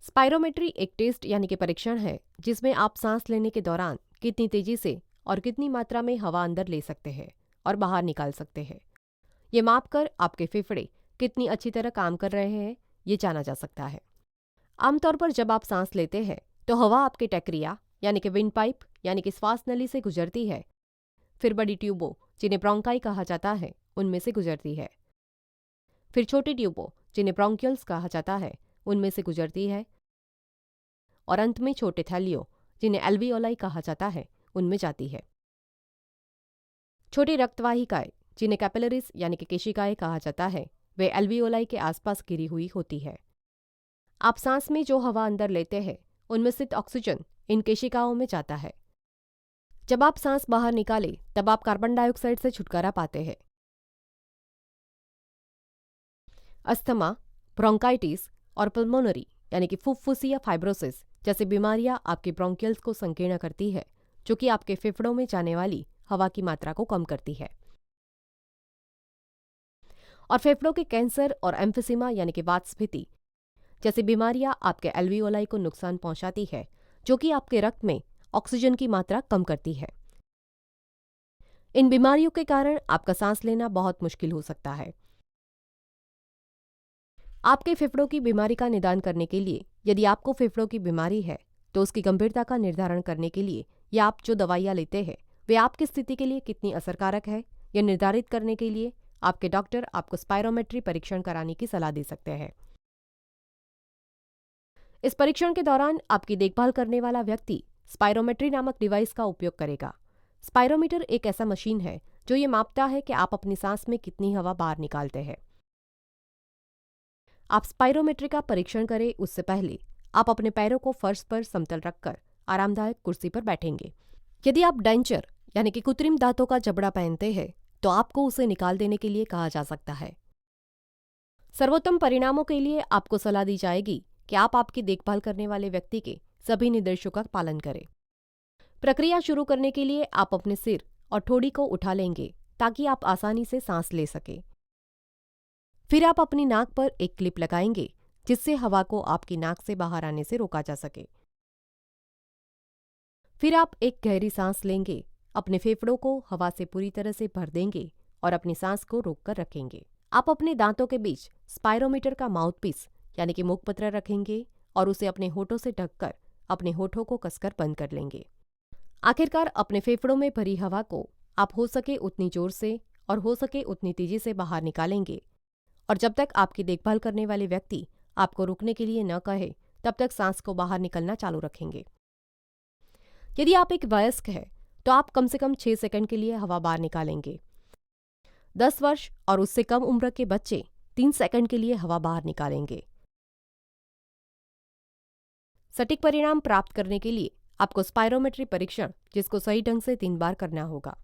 Spirometry एक test यानी कि परीक्षण है जिसमें आप सांस लेने के दौरान कितनी तेजी से और कितनी मात्रा में हवा अंदर ले सकते हैं और बाहर निकाल सकते हैं। ये मापकर आपके फेफड़े कितनी अच्छी तरह काम कर रहे हैं ये जाना जा सकता है। आमतौर पर जब आप सांस लेते हैं तो हवा आपके टैक्रिया यानी कि विंड पाइप यानी कि श्वास नली से गुजरती है, फिर बड़ी ट्यूबों जिन्हें ब्रोंकाई कहा जाता है उनमें से गुजरती है, फिर छोटी ट्यूबों जिन्हें ब्रोंकियल्स कहा जाता है उनमें से गुजरती है, और अंत में छोटे थैलियों जिन्हें एल्वियोलाई कहा जाता है उनमें जाती है। छोटी रक्तवाहिकाएं जिन्हें कैपिलरीज यानी कि केशिकाएं कहा जाता है वे एल्वियोलाई के आसपास घिरी हुई होती है। आप सांस में जो हवा अंदर लेते हैं उनमें स्थित ऑक्सीजन इन केशिकाओं में जाता है। जब आप सांस बाहर निकालें तब आप कार्बन डाइऑक्साइड से छुटकारा पाते हैं। अस्थमा, ब्रोंकाइटिस और पल्मोनरी यानी कि फुफ्फुसीय फाइब्रोसिस जैसी बीमारियां आपके ब्रोंकियल्स को संकीर्ण करती है, जो कि आपके फेफड़ों में जाने वाली हवा की मात्रा को कम करती है। और फेफड़ों के कैंसर और एम्फिसीमा यानी कि वातस्फीति जैसी बीमारियां आपके एल्वियोलाई को नुकसान पहुंचाती है, जो कि आपके रक्त में ऑक्सीजन की मात्रा कम करती है। इन बीमारियों के कारण आपका सांस लेना बहुत मुश्किल हो सकता है। आपके फेफड़ों की बीमारी का निदान करने के लिए यदि आपको फेफड़ों की बीमारी है तो उसकी गंभीरता का निर्धारण करने के लिए या आप जो दवाइयां लेते हैं वे आपकी स्थिति के लिए कितनी असरकारक है यह निर्धारित करने के लिए आपके डॉक्टर आपको स्पायरोमेट्री परीक्षण कराने की सलाह दे सकते हैं। इस परीक्षण के दौरान आपकी देखभाल करने वाला व्यक्ति स्पायरोमेट्री नामक डिवाइस का उपयोग करेगा। स्पायरोमीटर एक ऐसा मशीन है जो ये मापता है कि आप अपनी सांस में कितनी हवा बाहर निकालते हैं। आप स्पायरोमेट्री का परीक्षण करें उससे पहले आप अपने पैरों को फर्श पर समतल रखकर आरामदायक कुर्सी पर बैठेंगे। यदि आप डेंचर यानी कि कृत्रिम दांतों का जबड़ा पहनते हैं तो आपको उसे निकाल देने के लिए कहा जा सकता है। सर्वोत्तम परिणामों के लिए आपको सलाह दी जाएगी कि आप आपकी देखभाल करने वाले व्यक्ति के सभी निर्देशों का पालन करें। प्रक्रिया शुरू करने के लिए आप अपने सिर और ठोड़ी को उठा लेंगे ताकि आप आसानी से सांस ले सकें। फिर आप अपनी नाक पर एक क्लिप लगाएंगे जिससे हवा को आपकी नाक से बाहर आने से रोका जा सके। फिर आप एक गहरी सांस लेंगे, अपने फेफड़ों को हवा से पूरी तरह से भर देंगे और अपनी सांस को रोककर रखेंगे। आप अपने दांतों के बीच स्पायरोमीटर का माउथपीस यानी कि मुखपत्र रखेंगे और उसे अपने होठों से ढककर अपने होठों को कसकर बंद कर लेंगे। आखिरकार अपने फेफड़ों में भरी हवा को आप हो सके उतनी जोर से और हो सके उतनी तेजी से बाहर निकालेंगे, और जब तक आपकी देखभाल करने वाले व्यक्ति आपको रुकने के लिए न कहे तब तक सांस को बाहर निकलना चालू रखेंगे। यदि आप एक वयस्क हैं तो आप कम से कम 6 सेकंड के लिए हवा बाहर निकालेंगे। 10 वर्ष और उससे कम उम्र के बच्चे 3 सेकंड के लिए हवा बाहर निकालेंगे। सटीक परिणाम प्राप्त करने के लिए आपको स्पायरोमेट्री परीक्षण जिसको सही ढंग से 3 बार करना होगा।